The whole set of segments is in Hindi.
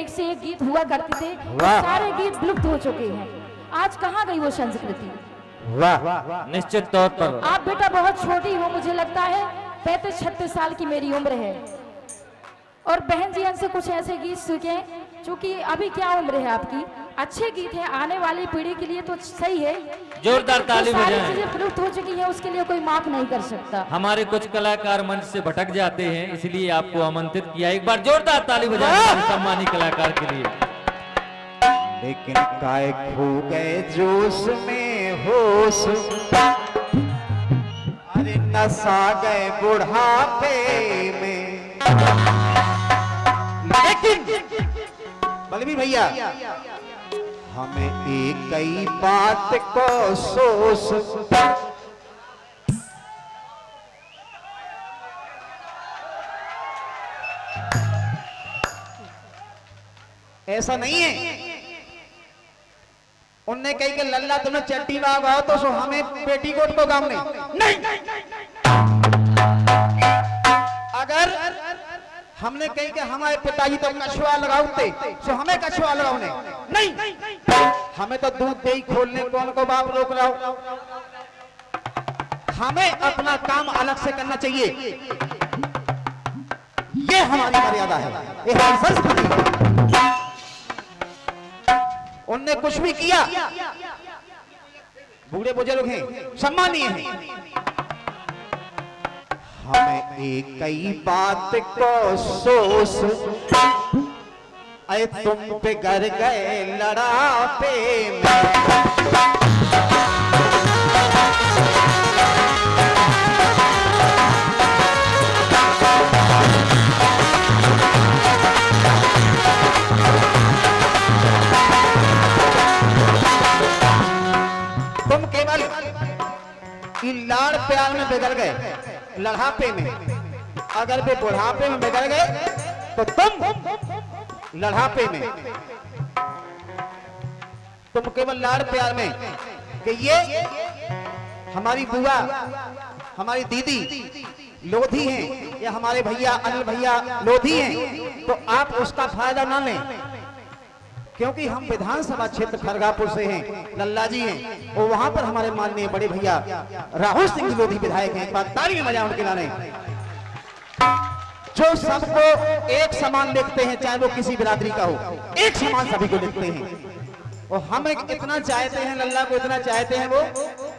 एक से एक गीत हुआ करते थे, सारे गीत विलुप्त हो चुके हैं। आज कहाँ गई वो संस्कृति? वाह, निश्चित तौर पर। आप बेटा बहुत छोटी हो, मुझे लगता है 35-36 साल की मेरी उम्र है। और बहन जी हमसे कुछ ऐसे गीत सीखे, चूंकि अभी क्या उम्र है आपकी, अच्छे गीत हैं आने वाली पीढ़ी के लिए तो सही है। जोरदार ताली बजाएं। सारी चीजें विलुप्त हो चुकी हैं, उसके लिए कोई माफ नहीं कर सकता। हमारे कुछ कलाकार मंच से भटक जाते हैं, इसलिए आपको आमंत्रित किया। एक बार जोरदार ताली बजाएं हमारे सम्मानित कलाकार के लिए। लेकिन काय खो गए जोश में होश, अरे नशा गए बुढ़ापे में। लेकिन बलवीर भैया हमें एक ही बात को सोच, ऐसा नहीं है। उनने कही कि लल्ला तुमने चट्टी लगाओ तो सो हमें पेटीकोट को काम नहीं। अगर हमने कही कि हमारे पिताजी तो कछुआ लगाते सो हमें कछुआ लगाओ नहीं, हमें तो दूध दही खोलने कौन को बाप रोक रहा हो। हमें अपना काम अलग से करना चाहिए, ये हमारी मर्यादा है, ये हमारी संस्कृति है। उनने कुछ भी किया, बूढ़े बुजुर्ग हैं, सम्मानीय हैं। हमें एक ही बात को सोच, अरे तुम पे गर गए लड़ापे में। तुम केवल लाड़ प्यार में बिगड़ गए, लड़ापे में। अगर वे बुढ़ापे में बिगड़ गए तो तुम लड़ापे में। तुम केवल लाड़ प्यार में कि ये हमारी बुआ, हमारी दीदी लोधी हैं, या हमारे भैया अनिल भैया लोधी हैं, तो आप उसका फायदा ना लें। क्योंकि हम विधानसभा क्षेत्र खरगापुर से हैं, लल्ला जी हैं, और वहां पर हमारे माननीय बड़े भैया राहुल सिंह लोधी विधायक हैं। एक बार ताली बजाएं उनके गाने, जो सबको एक समान देखते हैं, चाहे वो किसी बिरादरी का हो, एक समान सभी को देखते हैं। और हम इतना चाहते हैं, लल्ला को इतना चाहते हैं वो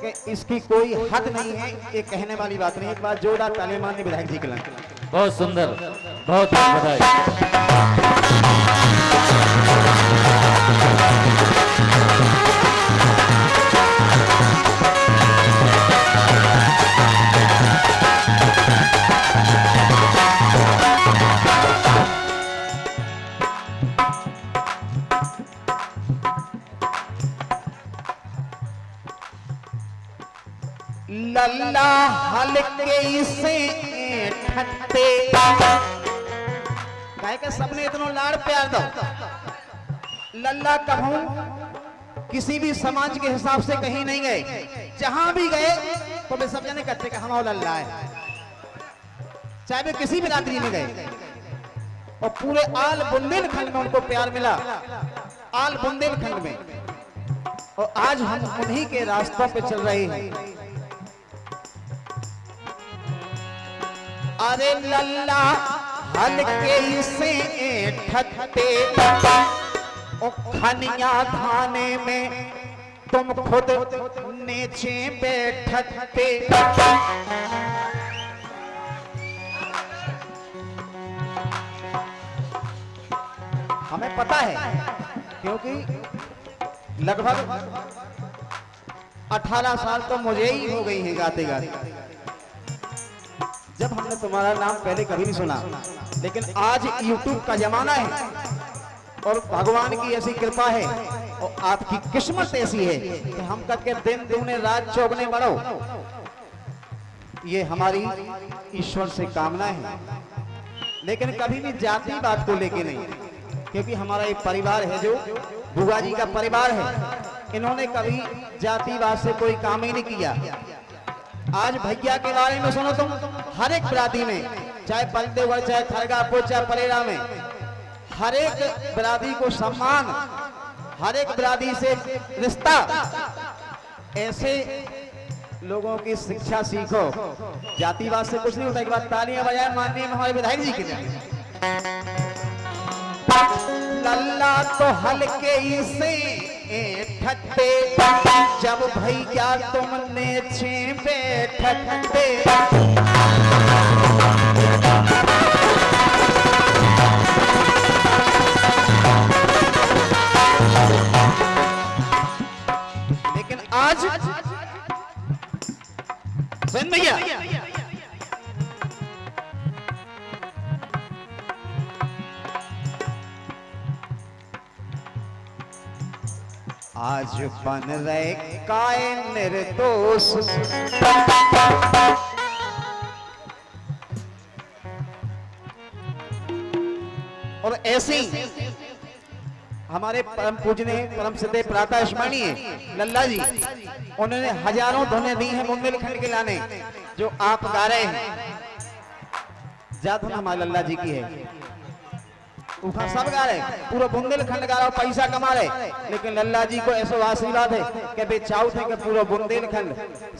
कि इसकी कोई हद नहीं है। ये कहने वाली बात नहीं। एक बार जोरदार ताली माननीय विधायक जी के लिए। बहुत सुंदर, बहुत बधाई। लल्ला हल्के से ठट्टे, कहे के सबने इतना लाड़ प्यार दो। लल्ला कहूं किसी भी समाज के हिसाब से कहीं नहीं गए, जहां भी गए तो वे सब जने कहते कि हम लल्ला है, चाहे वे किसी भी बिरादरी में गए। और पूरे आल बुंदेलखंड में उनको प्यार मिला, आल बुंदेलखंड में। और आज हम उन्हीं के रास्तों पे चल रहे हैं। अरे लल्ला हल्के से ठट्टे, ओ खनिया धाने में तुम खुद नीचे बैठते। हमें पता है, क्योंकि लगभग 18 साल तो मुझे ही हो गई हैं गाते गाते। जब हमने तुम्हारा नाम पहले कभी नहीं सुना, लेकिन आज YouTube का जमाना है और भगवान की ऐसी कृपा है और आपकी किस्मत ऐसी है कि हम करके दिन दूने रात चौगने बढ़ो। ये हमारी ईश्वर से कामना है, लेकिन कभी भी जाति बात को लेके नहीं, क्योंकि हमारा एक परिवार है जो बुआ जी का परिवार है। इन्होंने कभी जातिवाद से कोई काम ही नहीं किया। आज भैया के बारे में सुनो तुम, हर एक बिरादरी में, चाहे बलदेवगढ़, चाहे खरगापुर, चाहे परेरा में, हर एक बिरादरी को सम्मान, हर एक बिरादरी से रिश्ता, ऐसे लोगों की शिक्षा सीखो। जातिवाद से कुछ नहीं होता। एक बार तालियां बजाए माननीय हमारे विधायक जी के लिए। लल्ला तो हल्के ही से ठट्टे, जब भैया तुमने छेपे ठट्टे। लेकिन आज सुन भैया, आज बन रहे काय निर्दोष, और ऐसे ही हमारे परम पूजनीय परम सिद्धे प्रातः स्मरणीय लल्ला जी, उन्होंने हजारों धुनें दी हैं बुंदेलखंड के लाने, जो आप गा रहे हैं। जात हमारे लल्ला जी की है, ऊपर सब गा रहे, पूरा बुंदेलखंड गा रहा, पैसा कमा रहे, लेकिन लल्ला जी को ऐसा आशीर्वाद है कि बेचाऊ थे कि पूरा बुंदेलखंड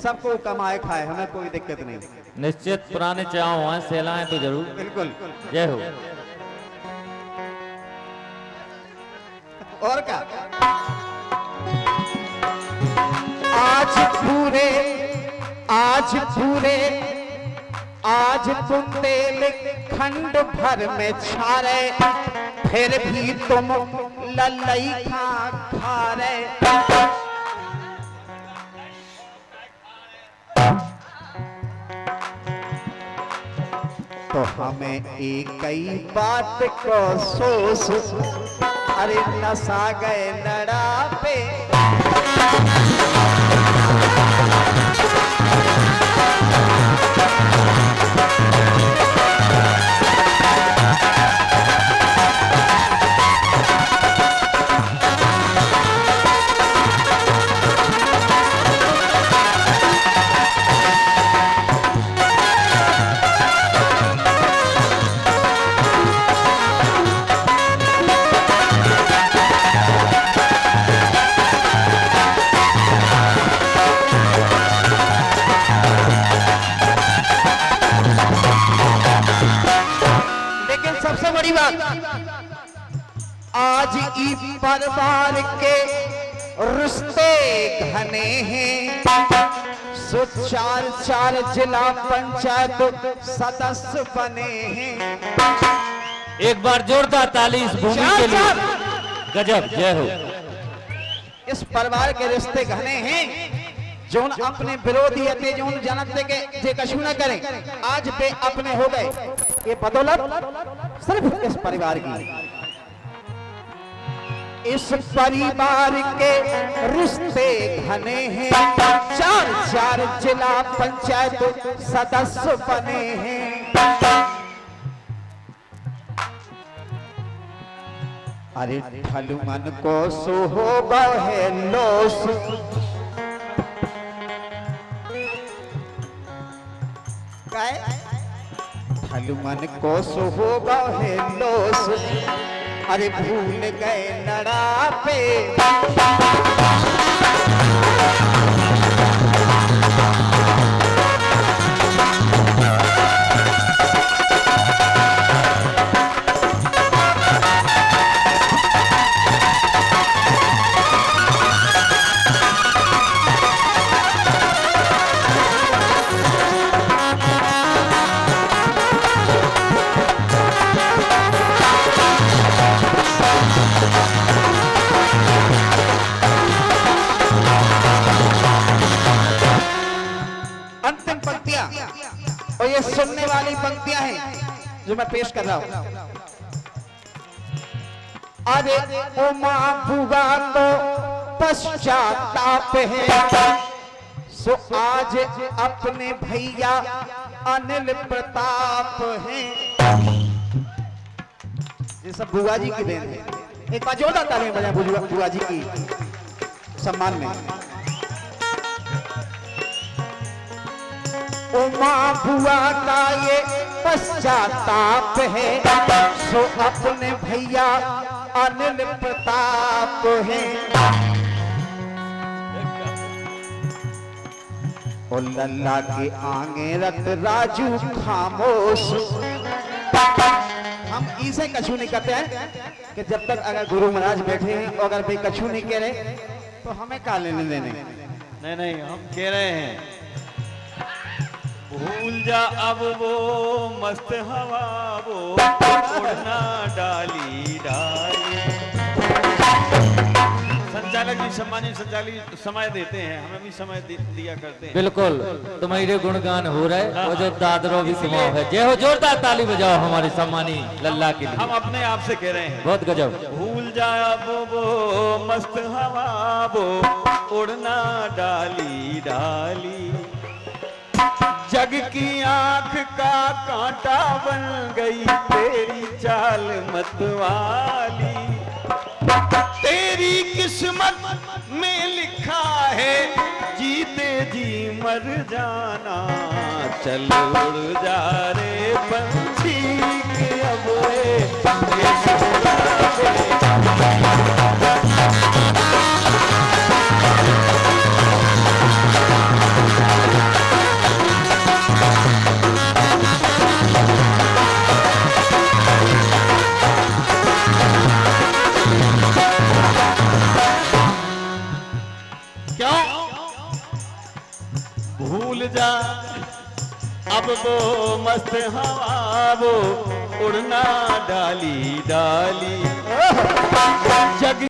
सबको कमाए खाए, हमें कोई दिक्कत नहीं। निश्चित पुराने चाहो हैं, सेलाएं तो जरूर। बिल्कुल। जय हो। और क्या, आज बुंदेलखंड भर में छा रहे, फिर भी तुम लल्लई खा रहे। तो हमें एक ही बात को सोच, अरे नशा गए नड़ा पे। आज ई परिवार के रिश्ते घने हैं, सो चार चार जिला पंचायत सदस्य बने हैं। एक बार जोरदार ताली इस भूमि के लिए। गजब, जय हो। इस परिवार के रिश्ते घने हैं, जोन अपने विरोधी थे, जोन जनते के जे कछु न करें, आज वे अपने हो गए। ये बदौलत सिर्फ इस परिवार की, इस परिवार के रिश्ते घने हैं, चार चार जिला पंचायत सदस्य बने हैं। अरे ठलुमन को सुहोगा है लोस, ठलुमन को सुहोगा है लोस, अरे भूल गए नड़ा पे। और ये सुनने वाली पंक्तियां हैं जो मैं पेश कर रहा हूं। अरे उमा बुआ तो पश्चाताप है, सो आज अपने भैया अनिल प्रताप हैं। ये सब बुआ जी की देन है। एक बार जोरदार तालियां बजाएं बुआ जी की सम्मान में। उमा बुआ का ये पश्चाताप है, सो अपने भैया अनिल प्रताप है। और लल्ला के आगे रख राजू खामोश। हम इसे कछु नहीं कहते हैं कि जब तक अगर गुरु महाराज बैठे हैं और अगर भाई कछु नहीं कह रहे तो हमें क्या लेने देने। नहीं नहीं, हम कह रहे हैं भूल जा अब वो मस्त हवा, वो उड़ना डाली डाली। संचालक जी, सम्मानित संचालक समय देते हैं, हमें भी समय दिया करते हैं। बिल्कुल, तुम्हारे गुणगान हो रहे और जो दादरो भी सुनाओ है। जय हो, जोरदार ताली बजाओ हमारे सम्मानी लल्ला के लिए। हम अपने आप से कह रहे हैं बहुत गजब। भूल जा अब वो मस्त हवा, वो उड़ना डाली डाली। जग की आंख का कांटा बन गई तेरी चाल मतवाली। तेरी किस्मत में लिखा है जीते जी मर जाना। चल उड़ जा रे पंछी के अब भूल जा अब वो मस्त हवा, वो उड़ना डाली डाली। जग